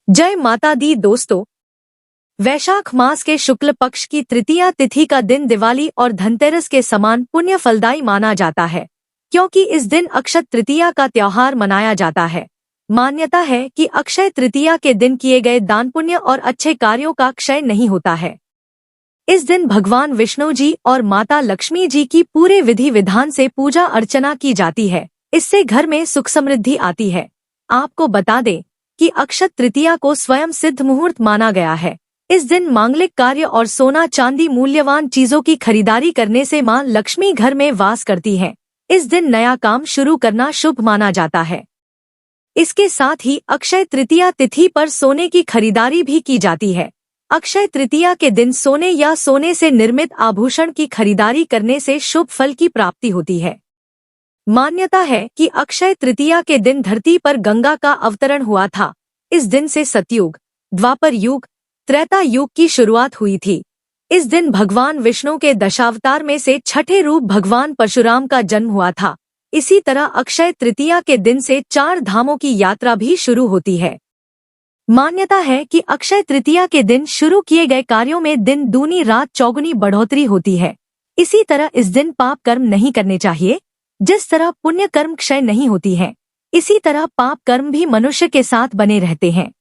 जय माता दी दोस्तों। वैशाख मास के शुक्ल पक्ष की तृतीया तिथि का दिन दिवाली और धनतेरस के समान पुण्य फलदायी माना जाता है, क्योंकि इस दिन अक्षय तृतीया का त्योहार मनाया जाता है। मान्यता है कि अक्षय तृतीया के दिन किए गए दान पुण्य और अच्छे कार्यों का क्षय नहीं होता है। इस दिन भगवान विष्णु जी और माता लक्ष्मी जी की पूरे विधि विधान से पूजा अर्चना की जाती है। इससे घर में सुख समृद्धि आती है। आपको बता दें कि अक्षय तृतीया को स्वयं सिद्ध मुहूर्त माना गया है। इस दिन मांगलिक कार्य और सोना चांदी मूल्यवान चीजों की खरीदारी करने से मां लक्ष्मी घर में वास करती हैं। इस दिन नया काम शुरू करना शुभ माना जाता है। इसके साथ ही अक्षय तृतीया तिथि पर सोने की खरीदारी भी की जाती है। अक्षय तृतीया के दिन सोने या सोने से निर्मित आभूषण की खरीदारी करने से शुभ फल की प्राप्ति होती है। मान्यता है कि अक्षय तृतीया के दिन धरती पर गंगा का अवतरण हुआ था। इस दिन से सतयुग, द्वापर युग, त्रेता युग की शुरुआत हुई थी। इस दिन भगवान विष्णु के दशावतार में से छठे रूप भगवान परशुराम का जन्म हुआ था। इसी तरह अक्षय तृतीया के दिन से 4 धामों की यात्रा भी शुरू होती है। मान्यता है कि अक्षय तृतीया के दिन शुरू किए गए कार्यों में दिन दूनी रात चौगुनी बढ़ोतरी होती है। इसी तरह इस दिन पाप कर्म नहीं करने चाहिए। जिस तरह पुण्य कर्म क्षय नहीं होती है, इसी तरह पाप कर्म भी मनुष्य के साथ बने रहते हैं।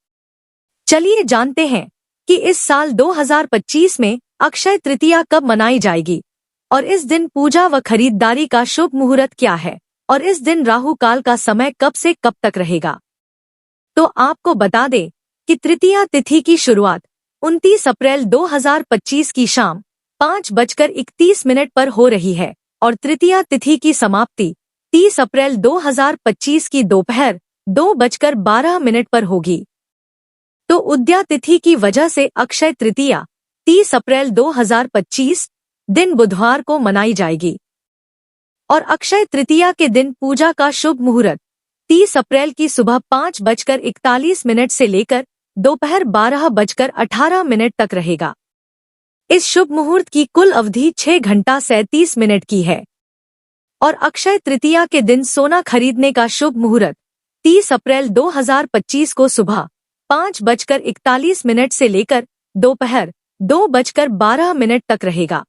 चलिए जानते हैं कि इस साल 2025 में अक्षय तृतीया कब मनाई जाएगी और इस दिन पूजा व खरीदारी का शुभ मुहूर्त क्या है और इस दिन राहु काल का समय कब से कब तक रहेगा। तो आपको बता दें कि तृतीया तिथि की शुरुआत 29 अप्रैल 2025 की शाम 5:31 पर हो रही है और तृतीया तिथि की समाप्ति 30 अप्रैल 2025 की दोपहर 2:12 पर होगी। तो उद्या तिथि की वजह से अक्षय तृतीया 30 अप्रैल 2025 दिन बुधवार को मनाई जाएगी और अक्षय तृतीया के दिन पूजा का शुभ मुहूर्त 30 अप्रैल की सुबह 5:41 से लेकर दोपहर 12:18 तक रहेगा। इस शुभ मुहूर्त की कुल अवधि 6 घंटा 37 मिनट की है और अक्षय तृतीया के दिन सोना खरीदने का शुभ मुहूर्त 30 अप्रैल 2025 को सुबह 5:41 से लेकर दोपहर 2:12 तक रहेगा।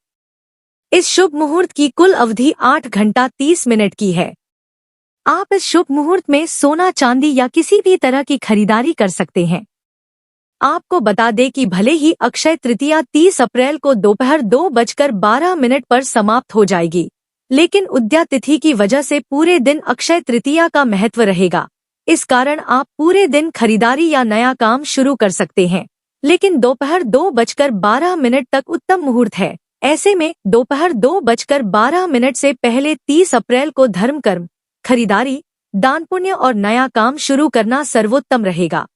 इस शुभ मुहूर्त की कुल अवधि 8 घंटा 30 मिनट की है। आप इस शुभ मुहूर्त में सोना चांदी या किसी भी तरह की खरीदारी कर सकते हैं। आपको बता दें कि भले ही अक्षय तृतीया 30 अप्रैल को दोपहर 2:12 पर समाप्त हो जाएगी, लेकिन उद्या तिथि की वजह से पूरे दिन अक्षय तृतीया का महत्व रहेगा। इस कारण आप पूरे दिन खरीदारी या नया काम शुरू कर सकते हैं, लेकिन दोपहर 2:12 तक उत्तम मुहूर्त है। ऐसे में दोपहर 2:12 से पहले 30 अप्रैल को धर्म कर्म, खरीदारी, दान पुण्य और नया काम शुरू करना सर्वोत्तम रहेगा।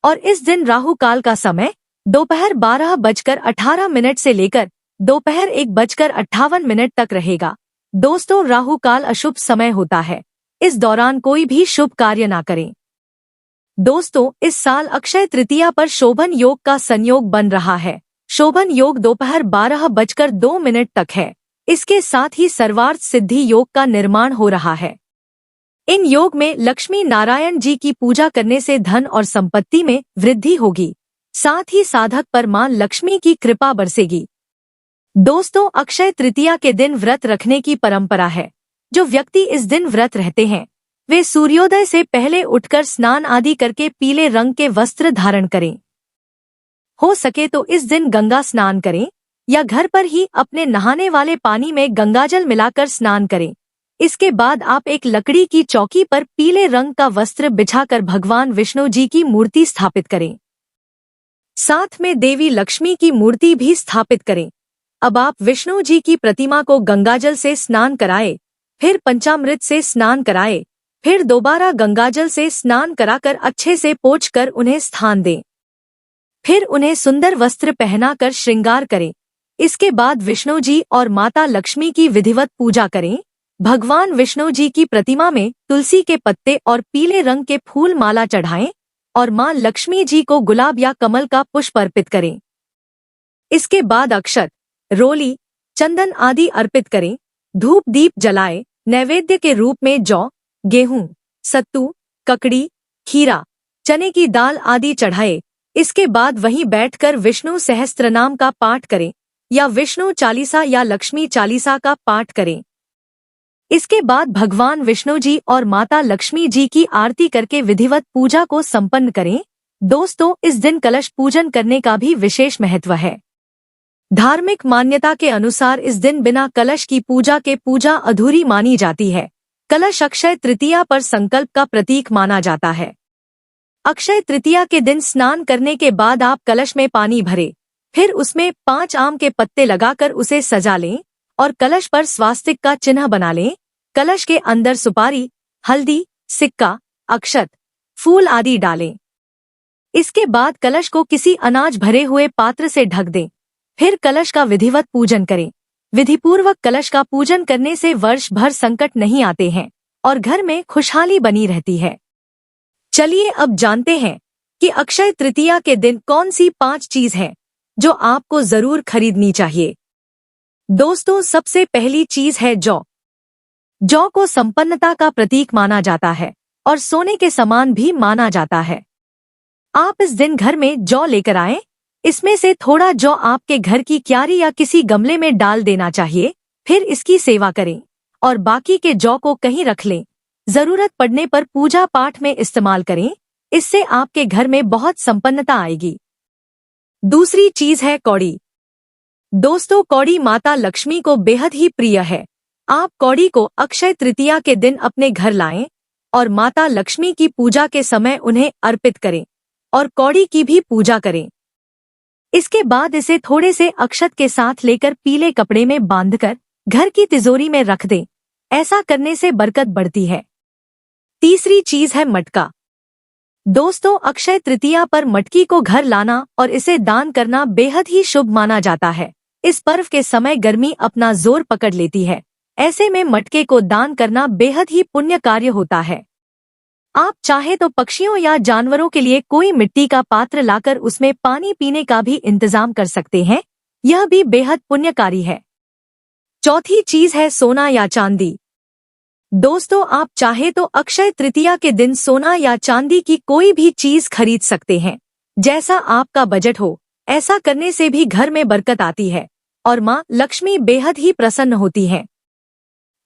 और इस दिन राहु काल का समय दोपहर 12:18 से लेकर दोपहर 1:58 तक रहेगा। दोस्तों, राहु काल अशुभ समय होता है। इस दौरान कोई भी शुभ कार्य ना करें। दोस्तों, इस साल अक्षय तृतीया पर शोभन योग का संयोग बन रहा है। शोभन योग दोपहर 12:02 तक है। इसके साथ ही सर्वार्थ सिद्धि योग का निर्माण हो रहा है। इन योग में लक्ष्मी नारायण जी की पूजा करने से धन और संपत्ति में वृद्धि होगी। साथ ही साधक पर मां लक्ष्मी की कृपा बरसेगी। दोस्तों, अक्षय तृतीया के दिन व्रत रखने की परंपरा है। जो व्यक्ति इस दिन व्रत रहते हैं, वे सूर्योदय से पहले उठकर स्नान आदि करके पीले रंग के वस्त्र धारण करें। हो सके तो इस दिन गंगा स्नान करें या घर पर ही अपने नहाने वाले पानी में गंगाजल मिलाकर स्नान करें। इसके बाद आप एक लकड़ी की चौकी पर पीले रंग का वस्त्र बिछाकर भगवान विष्णु जी की मूर्ति स्थापित करें। साथ में देवी लक्ष्मी की मूर्ति भी स्थापित करें। अब आप विष्णु जी की प्रतिमा को गंगाजल से स्नान कराएं, फिर पंचामृत से स्नान कराएं, फिर दोबारा गंगाजल से स्नान कराकर अच्छे से पोंछकर उन्हें स्थान दें। फिर उन्हें सुंदर वस्त्र पहनाकर श्रृंगार करें। इसके बाद विष्णु जी और माता लक्ष्मी की विधिवत पूजा करें। भगवान विष्णु जी की प्रतिमा में तुलसी के पत्ते और पीले रंग के फूल माला चढ़ाएं और मां लक्ष्मी जी को गुलाब या कमल का पुष्प अर्पित करें। इसके बाद अक्षत, रोली, चंदन आदि अर्पित करें। धूप दीप जलाएं। नैवेद्य के रूप में जौ, गेहूं, सत्तू, ककड़ी, खीरा, चने की दाल आदि चढ़ाए। इसके बाद वहीं बैठकर विष्णु सहस्त्रनाम का पाठ करें या विष्णु चालीसा या लक्ष्मी चालीसा का पाठ करें। इसके बाद भगवान विष्णु जी और माता लक्ष्मी जी की आरती करके विधिवत पूजा को संपन्न करें। दोस्तों, इस दिन कलश पूजन करने का भी विशेष महत्व है। धार्मिक मान्यता के अनुसार इस दिन बिना कलश की पूजा अधूरी मानी जाती है। कलश अक्षय तृतीया पर संकल्प का प्रतीक माना जाता है। अक्षय तृतीया के दिन स्नान करने के बाद आप कलश में पानी भरें, फिर उसमें 5 आम के पत्ते लगाकर उसे सजा लें और कलश पर स्वास्तिक का चिन्ह बना लें। कलश के अंदर सुपारी, हल्दी, सिक्का, अक्षत, फूल आदि डालें। इसके बाद कलश को किसी अनाज भरे हुए पात्र से ढक दें। फिर कलश का विधिवत पूजन करें। विधिपूर्वक कलश का पूजन करने से वर्ष भर संकट नहीं आते हैं और घर में खुशहाली बनी रहती है। चलिए अब जानते हैं कि अक्षय तृतीया के दिन कौन सी 5 चीज हैं जो आपको जरूर खरीदनी चाहिए। दोस्तों, सबसे पहली चीज है जौ। जौ को संपन्नता का प्रतीक माना जाता है और सोने के समान भी माना जाता है। आप इस दिन घर में जौ लेकर आएं। इसमें से थोड़ा जौ आपके घर की क्यारी या किसी गमले में डाल देना चाहिए। फिर इसकी सेवा करें और बाकी के जौ को कहीं रख लें। जरूरत पड़ने पर पूजा पाठ में इस्तेमाल करें। इससे आपके घर में बहुत संपन्नता आएगी। दूसरी चीज है कौड़ी। दोस्तों, कौड़ी माता लक्ष्मी को बेहद ही प्रिय है। आप कौड़ी को अक्षय तृतीया के दिन अपने घर लाएं और माता लक्ष्मी की पूजा के समय उन्हें अर्पित करें और कौड़ी की भी पूजा करें। इसके बाद इसे थोड़े से अक्षत के साथ लेकर पीले कपड़े में बांधकर घर की तिजोरी में रख दें। ऐसा करने से बरकत बढ़ती है। तीसरी चीज है मटका। दोस्तों, अक्षय तृतीया पर मटकी को घर लाना और इसे दान करना बेहद ही शुभ माना जाता है। इस पर्व के समय गर्मी अपना जोर पकड़ लेती है। ऐसे में मटके को दान करना बेहद ही पुण्य कार्य होता है। आप चाहे तो पक्षियों या जानवरों के लिए कोई मिट्टी का पात्र लाकर उसमें पानी पीने का भी इंतजाम कर सकते हैं। यह भी बेहद पुण्यकारी है। चौथी चीज है सोना या चांदी। दोस्तों, आप चाहे तो अक्षय तृतीया के दिन सोना या चांदी की कोई भी चीज खरीद सकते हैं। जैसा आपका बजट हो, ऐसा करने से भी घर में बरकत आती है और माँ लक्ष्मी बेहद ही प्रसन्न होती हैं।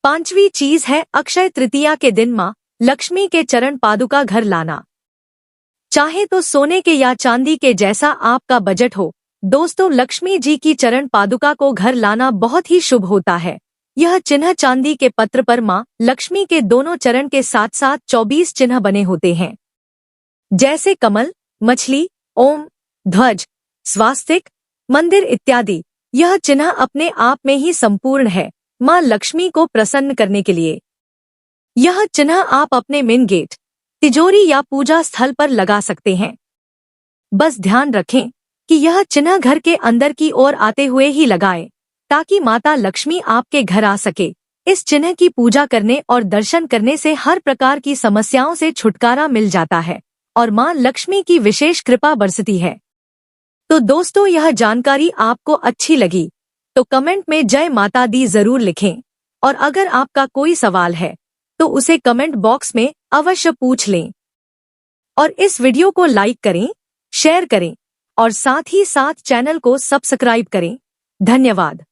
पांचवी चीज है अक्षय तृतीया के दिन माँ लक्ष्मी के चरण पादुका घर लाना। चाहे तो सोने के या चांदी के, जैसा आपका बजट हो। दोस्तों, लक्ष्मी जी की चरण पादुका को घर लाना बहुत ही शुभ होता है। यह चिन्ह चांदी के पत्र पर माँ लक्ष्मी के दोनों चरण के साथ साथ 24 चिन्ह बने होते हैं, जैसे कमल, मछली, ओम, ध्वज, स्वास्तिक, मंदिर इत्यादि। यह चिन्ह अपने आप में ही संपूर्ण है माँ लक्ष्मी को प्रसन्न करने के लिए। यह चिन्ह आप अपने मेन गेट, तिजोरी या पूजा स्थल पर लगा सकते हैं। बस ध्यान रखें कि यह चिन्ह घर के अंदर की ओर आते हुए ही लगाएं, ताकि माता लक्ष्मी आपके घर आ सके। इस चिन्ह की पूजा करने और दर्शन करने से हर प्रकार की समस्याओं से छुटकारा मिल जाता है और माँ लक्ष्मी की विशेष कृपा बरसती है। तो दोस्तों, यह जानकारी आपको अच्छी लगी तो कमेंट में जय माता दी जरूर लिखें और अगर आपका कोई सवाल है तो उसे कमेंट बॉक्स में अवश्य पूछ लें और इस वीडियो को लाइक करें, शेयर करें और साथ ही साथ चैनल को सब्सक्राइब करें। धन्यवाद।